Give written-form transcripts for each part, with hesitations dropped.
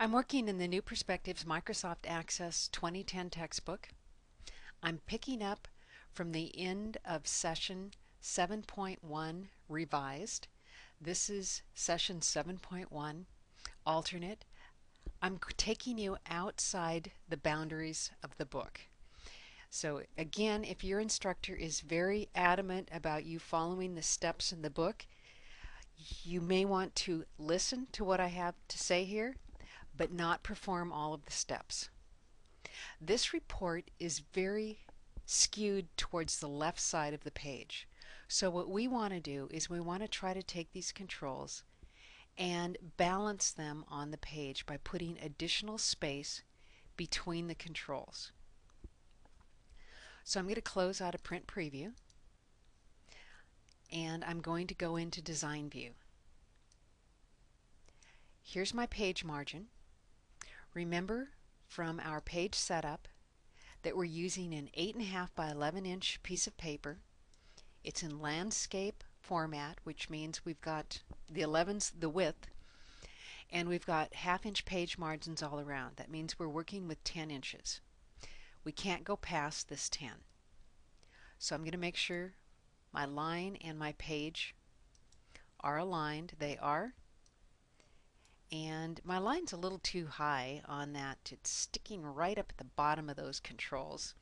I'm working in the New Perspectives Microsoft Access 2010 textbook. I'm picking up from the end of session 7.1 revised. This is session 7.1 alternate. I'm taking you outside the boundaries of the book. So again, if your instructor is very adamant about you following the steps in the book, you may want to listen to what I have to say here, but not perform all of the steps. This report is very skewed towards the left side of the page. So what we want to do is we want to try to take these controls and balance them on the page by putting additional space between the controls. So I'm going to close out of Print Preview and I'm going to go into Design View. Here's my page margin. Remember from our page setup that we're using an 8.5 by 11 inch piece of paper. It's in landscape format, which means we've got the 11's the width, and we've got 1/2 inch page margins all around. That means we're working with 10 inches. We can't go past this 10. So I'm going to make sure my line and my page are aligned. They are. And my line's a little too high on that. It's sticking right up at the bottom of those controls.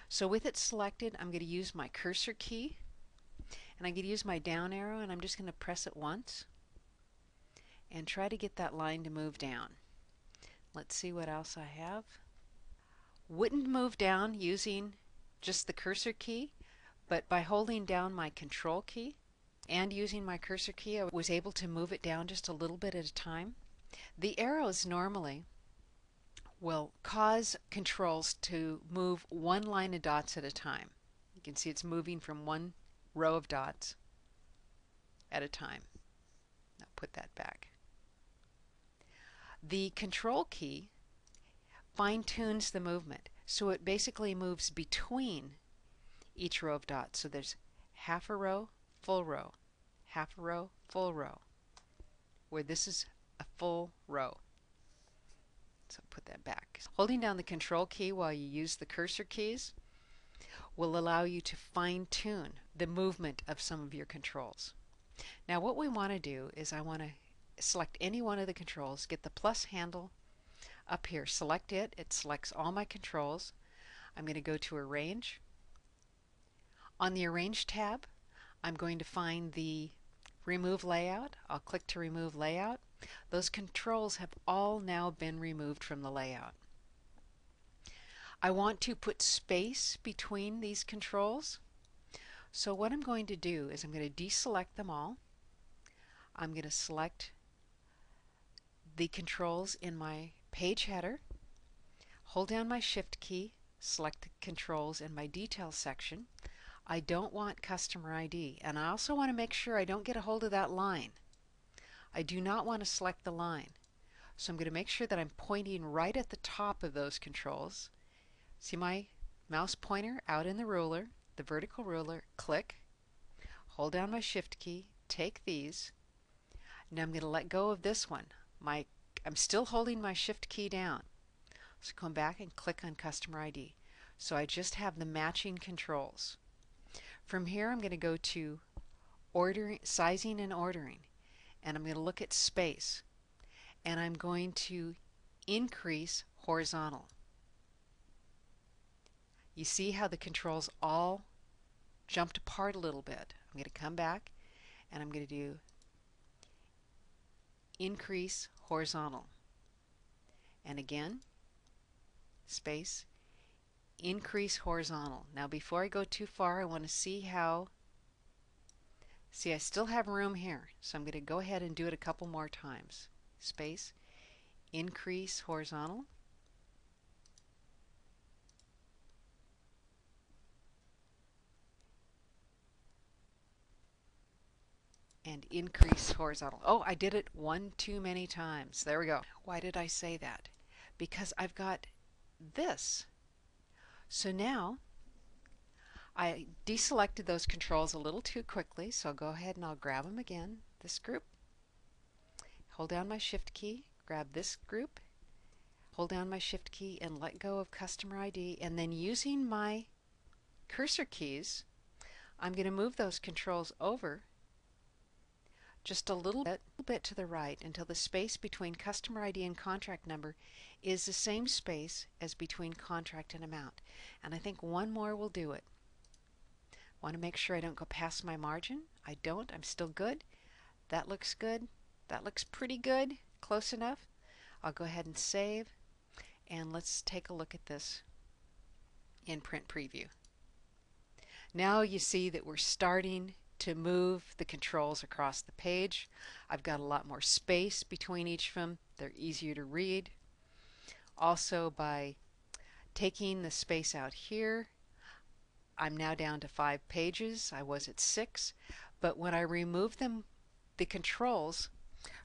So with it selected, I'm going to use my cursor key and I'm going to use my down arrow, and I'm just going to press it once and try to get that line to move down. Let's see what else I have. Wouldn't move down using just the cursor key, but by holding down my control key and using my cursor key, I was able to move it down just a little bit at a time. The arrows normally will cause controls to move one line of dots at a time. You can see it's moving from one row of dots at a time. Now put that back. The control key fine-tunes the movement, so it basically moves between each row of dots. So there's half a row, full row, half a row, full row, where this is a full row. So put that back. Holding down the control key while you use the cursor keys will allow you to fine-tune the movement of some of your controls. Now what we want to do is I want to select any one of the controls, get the plus handle up here, select it. It selects all my controls. I'm going to go to Arrange. On the Arrange tab, I'm going to find the Remove Layout. I'll click to remove layout. Those controls have all now been removed from the layout. I want to put space between these controls. So what I'm going to do is I'm going to deselect them all. I'm going to select the controls in my page header, hold down my Shift key, select the controls in my Details section. I don't want Customer ID, and I also want to make sure I don't get a hold of that line. I do not want to select the line. So I'm going to make sure that I'm pointing right at the top of those controls. See my mouse pointer out in the ruler, the vertical ruler, click, hold down my Shift key, take these. Now I'm going to let go of this one. I'm still holding my Shift key down. So come back and click on Customer ID. So I just have the matching controls. From here I'm going to go to ordering, sizing and ordering, and I'm going to look at space, and I'm going to increase horizontal. You see how the controls all jumped apart a little bit. I'm going to come back and I'm going to do increase horizontal, and again space, increase horizontal. Now before I go too far, I want to see how, I still have room here, so I'm going to go ahead and do it a couple more times. Space, increase horizontal, and increase horizontal. Oh, I did it one too many times. There we go. Why did I say that? Because I've got this. So now I deselected those controls a little too quickly, so I'll go ahead and I'll grab them again. This group, hold down my Shift key, grab this group, hold down my Shift key and let go of Customer ID, and then using my cursor keys, I'm going to move those controls over just a little bit to the right until the space between Customer ID and contract number is the same space as between contract and amount. And I think one more will do it. Want to make sure I don't go past my margin. I don't. I'm still good. That looks good. That looks pretty good. Close enough. I'll go ahead and save, and let's take a look at this in Print Preview. Now you see that we're starting to move the controls across the page. I've got a lot more space between each of them. They're easier to read. Also, by taking the space out here, I'm now down to 5 pages. I was at 6, but when I removed the controls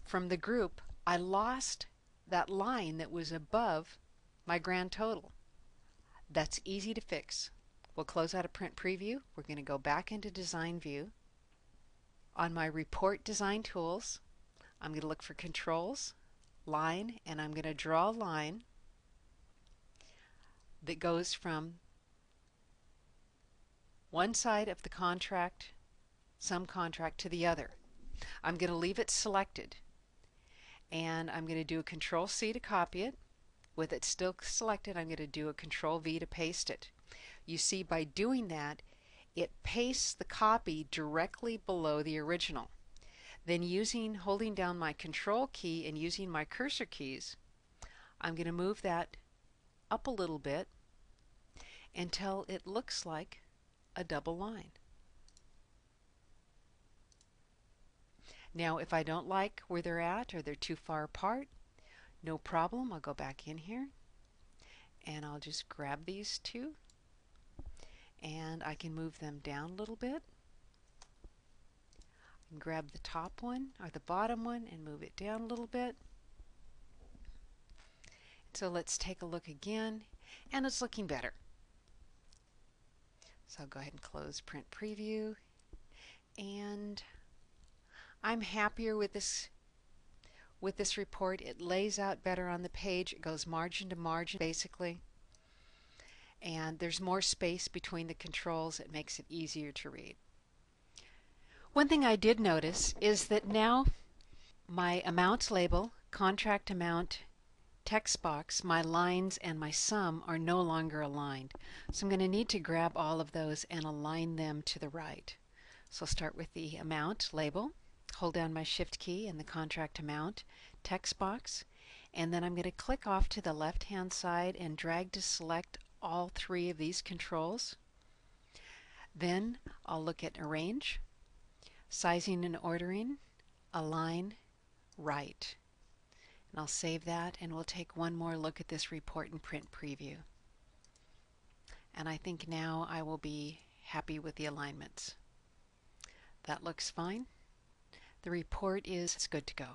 from the group, I lost that line that was above my grand total. That's easy to fix. We'll close out of Print Preview. We're going to go back into Design View. On my Report Design Tools, I'm going to look for Controls, Line, and I'm going to draw a line that goes from one side of the contract, some contract, to the other. I'm going to leave it selected, and I'm going to do a Control C to copy it. With it still selected, I'm going to do a Control V to paste it. You see, by doing that, it pastes the copy directly below the original. Then holding down my Control key and using my cursor keys, I'm going to move that up a little bit until it looks like a double line. Now, if I don't like where they're at or they're too far apart, no problem. I'll go back in here and I'll just grab these two, and I can move them down a little bit. I can grab the top one or the bottom one and move it down a little bit. So let's take a look again, and it's looking better. So I'll go ahead and close Print Preview, and I'm happier with this report. It lays out better on the page. It goes margin to margin basically, and there's more space between the controls. It makes it easier to read. One thing I did notice is that now my amounts label, contract amount, text box, my lines, and my sum are no longer aligned. So I'm going to need to grab all of those and align them to the right. So I'll start with the amount label, hold down my Shift key in the contract amount text box, and then I'm going to click off to the left hand side and drag to select all 3 of these controls. Then I'll look at Arrange, Sizing and Ordering, Align, Right. And I'll save that, and we'll take one more look at this report in Print Preview. And I think now I will be happy with the alignments. That looks fine. The report is good to go.